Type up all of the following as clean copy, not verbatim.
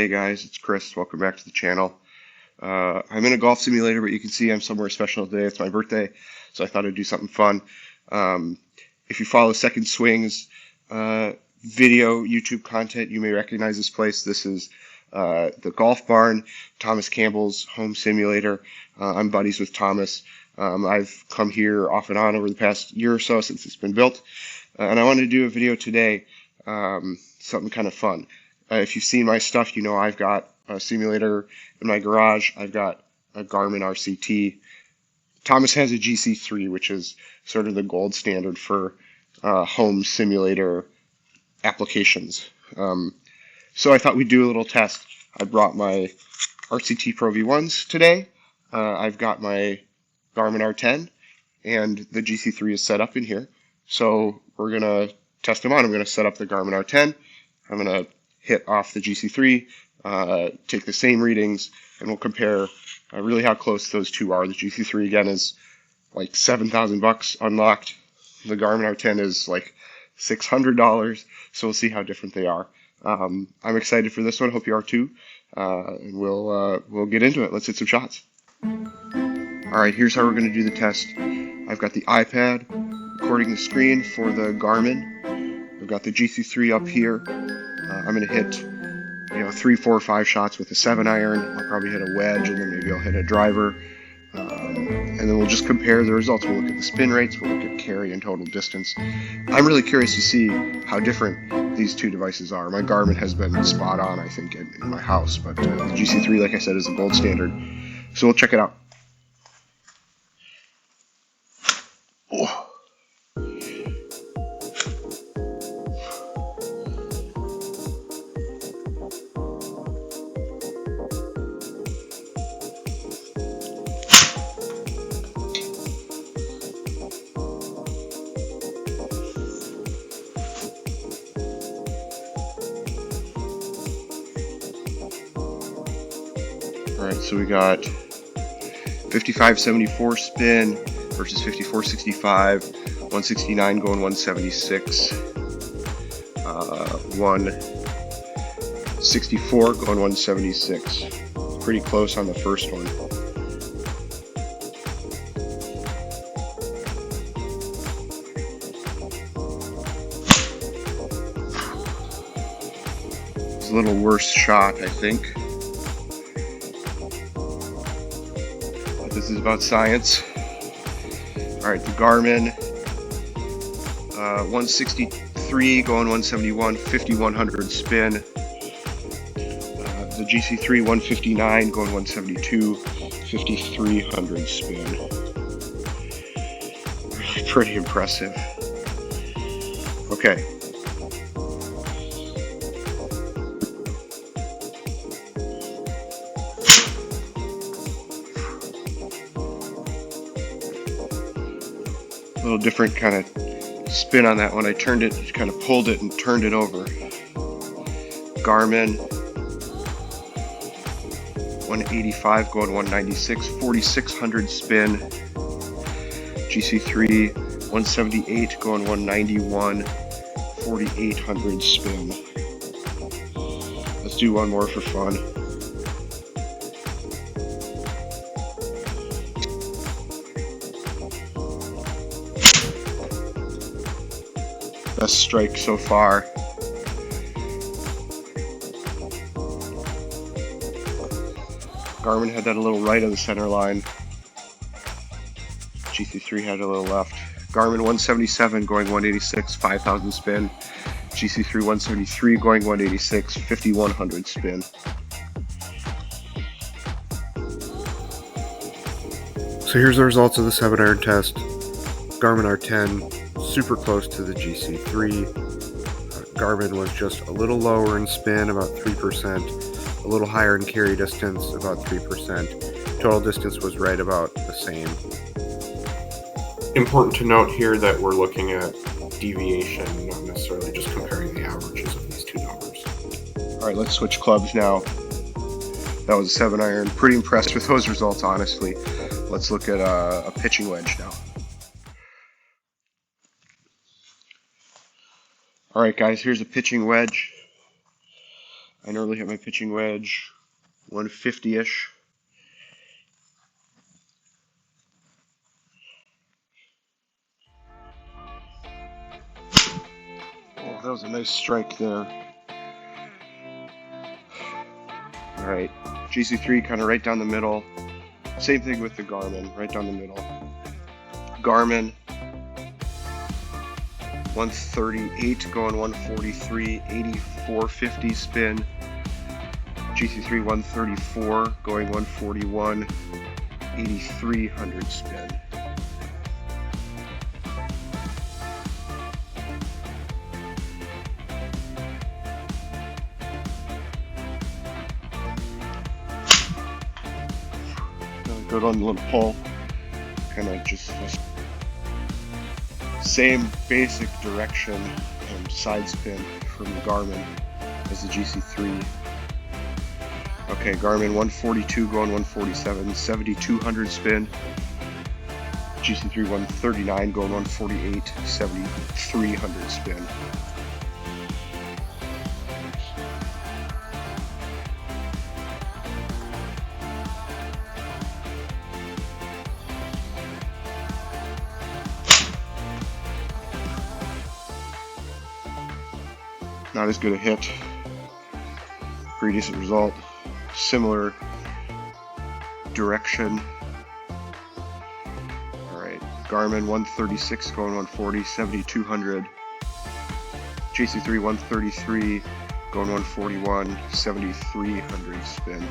Hey guys, it's Chris. Welcome back to the channel. I'm in a golf simulator, but you can see I'm somewhere special today. It's my birthday, so I thought I'd do something fun. If you follow Second Swing's video YouTube content, you may recognize this place. This is the Golf Barn, Thomas Campbell's home simulator. I'm buddies with Thomas. I've come here off and on over the past year or so since it's been built, and I wanted to do a video today, something kind of fun. If you've seen my stuff, you know I've got a simulator in my garage. I've got a Garmin RCT. Thomas has a GC3, which is sort of the gold standard for home simulator applications. So I thought we'd do a little test. I brought my RCT Pro V1s today. I've got my Garmin R10, and the GC3 is set up in here. So we're going to test them on. I'm going to set up the Garmin R10. I'm going to hit off the GC3, take the same readings, and we'll compare really how close those two are. The GC3 again is like $7,000 unlocked. The Garmin R10 is like $600, so we'll see how different they are. I'm excited for this one. Hope you are too. And we'll get into it. Let's hit some shots. All right, here's how we're going to do the test. I've got the iPad recording the screen for the Garmin. I've got the GC3 up here. I'm going to hit 3, 4, 5 shots with a 7-iron. I'll probably hit a wedge, and then maybe I'll hit a driver. And then we'll just compare the results. We'll look at the spin rates, we'll look at carry and total distance. I'm really curious to see how different these two devices are. My Garmin has been spot on, I think, in my house, but the GC3, like I said, is the gold standard. So we'll check it out. Oh. Alright, so we got 55.74 spin versus 54.65, 169 going 176, 164 going 176. Pretty close on the first one. It's a little worse shot, I think. This is about science. Alright, the Garmin 163 going 171, 5100 spin. The GC3 159 going 172, 5300 spin. Really pretty impressive. Okay. A little different kind of spin on that one. I turned it, kind of pulled it and turned it over. Garmin 185 going 196, 4600 spin. GC3 178 going 191, 4800 spin. Let's do one more for fun. Best strike so far. Garmin had that a little right of the center line. GC3 had a little left. Garmin 177 going 186, 5000 spin. GC3 173 going 186, 5100 spin. So here's the results of the 7-iron test. Garmin R10 super close to the GC3. Garmin was just a little lower in spin, about 3%, a little higher in carry distance, about 3%. Total distance was right about the same. Important to note here that we're looking at deviation, not necessarily just comparing the averages of these two numbers. All right, let's switch clubs now. That was a 7-iron. Pretty impressed with those results, honestly. Let's look at a pitching wedge now. Alright guys, here's a pitching wedge. I normally hit my pitching wedge 150-ish. Oh, that was a nice strike there. Alright, GC3 kind of right down the middle. Same thing with the Garmin, right down the middle. Garmin 138 going 143, 8450 spin. GC3 134 going 141, 8300 spin. Good on the little pull, kind of just same basic direction and side spin from the Garmin as the GC3. Okay, Garmin 142 going 147, 7200 spin. GC3 139 going 148, 7300 spin. Not as good a hit. Pretty decent result. Similar direction. Alright, Garmin 136 going 140, 7200. GC3 133 going 141, 7300 spin.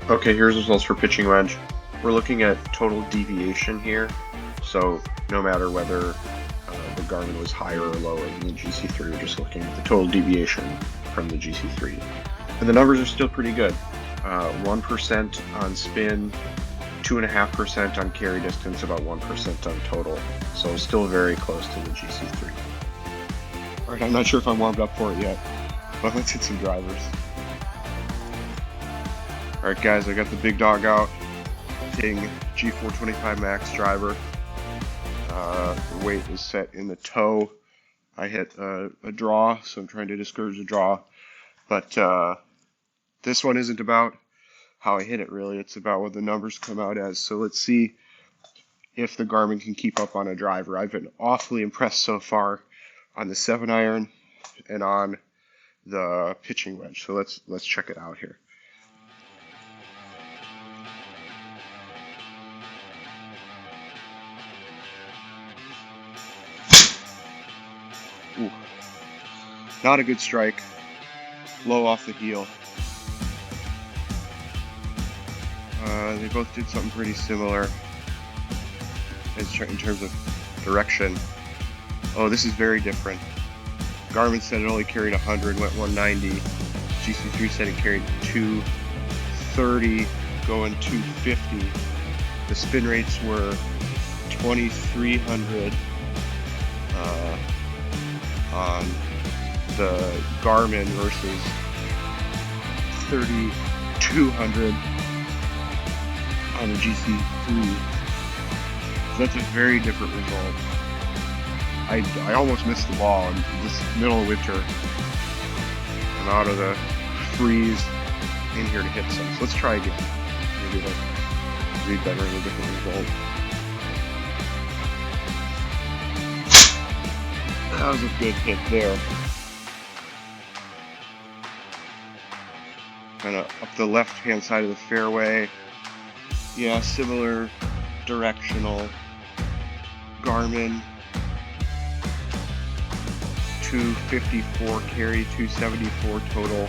Okay, here's results for pitching wedge. We're looking at total deviation here, so no matter whether the Garmin was higher or lower than the GC3, we're just looking at the total deviation from the GC3. And the numbers are still pretty good. 1% on spin, 2.5% on carry distance, about 1% on total. So still very close to the GC3. Alright, I'm not sure if I'm warmed up for it yet, but let's hit some drivers. Alright guys, I got the big dog out, hitting G425 Max driver. The weight is set in the toe. I hit a draw, so I'm trying to discourage a draw. But this one isn't about how I hit it, really. It's about what the numbers come out as. So let's see if the Garmin can keep up on a driver. I've been awfully impressed so far on the 7-iron and on the pitching wedge. So let's check it out here. Ooh. Not a good strike. Low off the heel. They both did something pretty similar in terms of direction. Oh, this is very different. Garmin said it only carried 100, went 190. GC3 said it carried 230, going 250. The spin rates were 2300 on the Garmin versus 3200 on the GC3. So that's a very different result. I almost missed the ball in this middle of winter. I'm out of the freeze in here to hit some. So let's try again. Maybe it'll read better in a different result. That was a good hit there. Kind of up the left-hand side of the fairway. Yeah, similar directional. Garmin 254 carry, 274 total,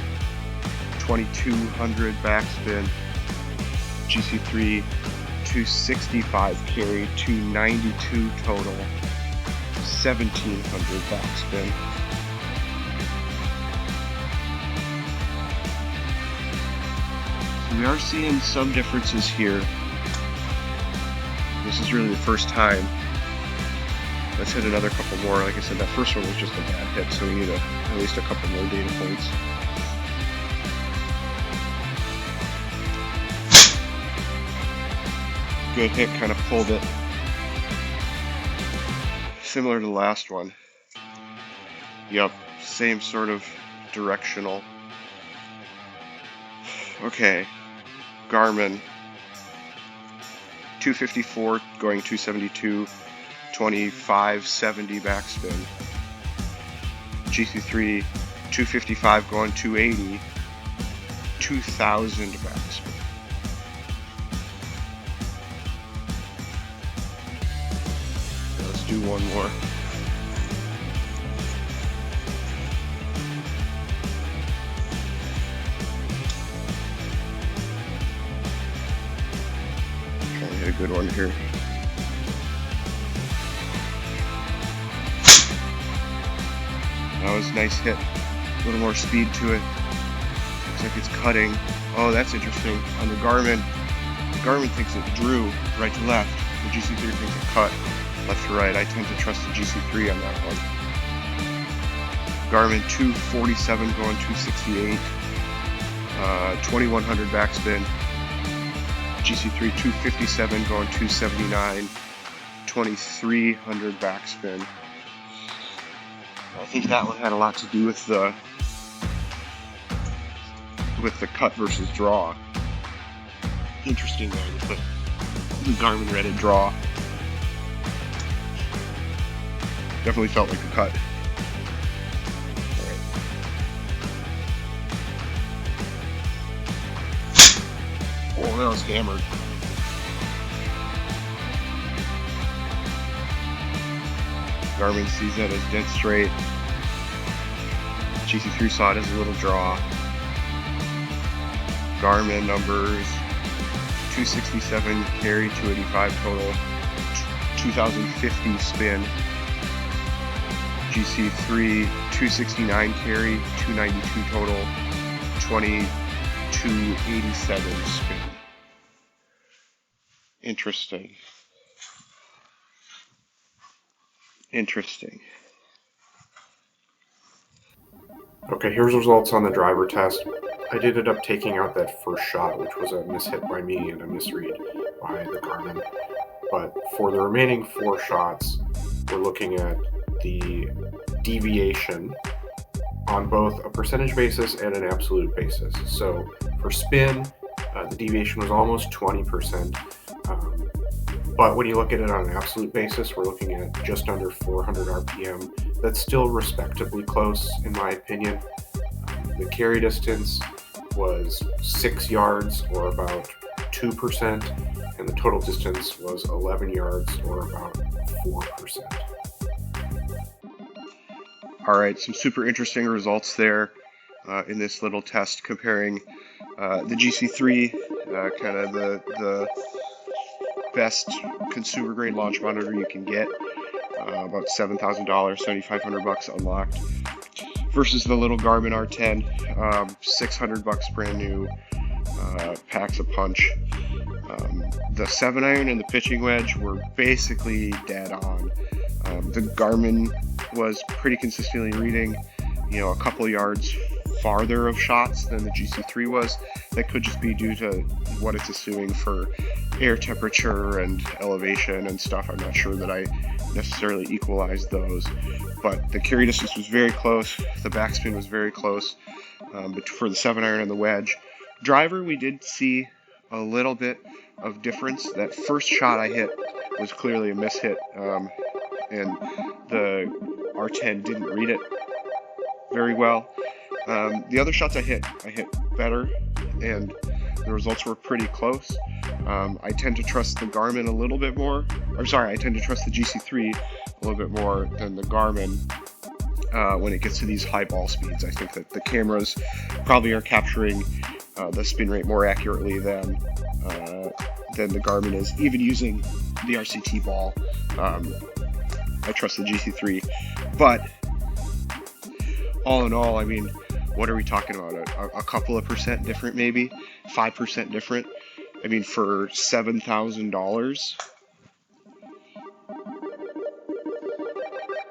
2200 backspin. GC3 265 carry, 292 total, 1700 backspin. So we are seeing some differences here. This is really the first time. Let's hit another couple more. Like I said, that first one was just a bad hit, so we need at least a couple more data points. Good hit, kind of pulled it. Similar to the last one. Yep, Same sort of directional. Okay, Garmin 254 going 272, 2570 backspin. GC3 255 going 280, 2000 backspin. Let's do one more. Trying to hit a good one here. That was a nice hit. A little more speed to it. Looks like it's cutting. Oh, that's interesting. On the Garmin thinks it drew right to left. The GC3 thinks it cut left to right. I tend to trust the GC3 on that one. Garmin 247 going 268. 2100 backspin. GC3 257 going 279. 2300 backspin. I think that one had a lot to do with the cut versus draw. Interesting there that the Garmin read it draw. Definitely felt like a cut. Alright. Oh, that was hammered. Garmin sees that as dead straight. GC3 saw it as a little draw. Garmin numbers 267 carry, 285 total, 2050 spin. GC3 269 carry, 292 total, 2287 spin. Interesting. Interesting. Okay, here's results on the driver test. I did end up taking out that first shot, which was a mishit by me and a misread by the Garmin. But for the remaining 4 shots, we're looking at the deviation on both a percentage basis and an absolute basis. So for spin, the deviation was almost 20%. But when you look at it on an absolute basis, we're looking at just under 400 RPM. That's still respectably close, in my opinion. The carry distance was 6 yards, or about 2%, and the total distance was 11 yards, or about 4%. All right, some super interesting results there in this little test comparing the GC3, kind of the best consumer grade launch monitor you can get, about $7,000, $7,500 unlocked, versus the little Garmin R10, $600 brand new, packs a punch. The 7-iron and the pitching wedge were basically dead on. The Garmin was pretty consistently reading, a couple yards farther of shots than the GC3 was. That could just be due to what it's assuming for air temperature and elevation and stuff. I'm not sure that I necessarily equalized those, but the carry distance was very close. The backspin was very close, but for the 7-iron and the wedge. Driver, we did see a little bit of difference. That first shot I hit was clearly a mishit, and the R10 didn't read it very well. The other shots I hit better, and the results were pretty close. I tend to trust the Garmin a little bit more. I tend to trust the GC3 a little bit more than the Garmin when it gets to these high ball speeds. I think that the cameras probably are capturing the spin rate more accurately than the Garmin is, even using the RCT ball. I trust the GC3, but all in all, I mean, what are we talking about? A couple of percent different, maybe 5% different. I mean, for $7,000,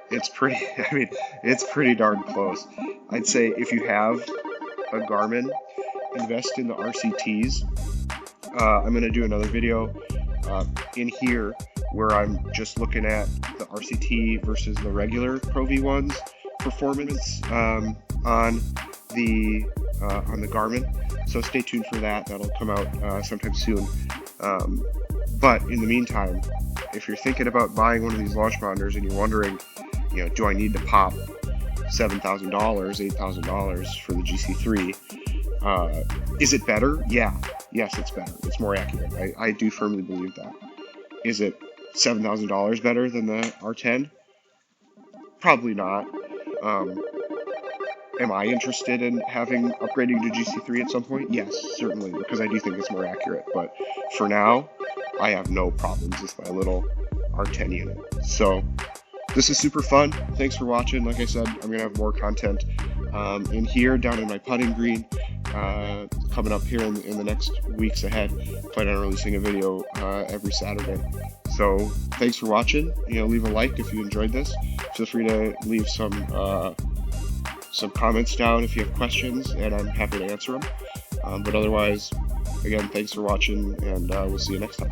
it's pretty. I mean, it's pretty darn close. I'd say if you have a Garmin, invest in the RCTs. I'm going to do another video in here where I'm just looking at the RCT versus the regular Pro V1s performance on the Garmin, so stay tuned for that. That'll come out sometime soon. But in the meantime, if you're thinking about buying one of these launch monitors and you're wondering, do I need to pop $7,000, $8,000 for the GC3? Is it better? Yeah. Yes, it's better. It's more accurate. I do firmly believe that. Is it $7,000 better than the R10? Probably not. Am I interested in upgrading to GC3 at some point? Yes, certainly, because I do think it's more accurate. But for now, I have no problems with my little R10 unit. So this is super fun. Thanks for watching. Like I said, I'm going to have more content in here, down in my putting green, coming up here in the next weeks ahead. Plan on releasing a video every Saturday. So thanks for watching. Leave a like if you enjoyed this. Feel free to leave some comments down if you have questions, and I'm happy to answer them. But otherwise, again, thanks for watching, and we'll see you next time.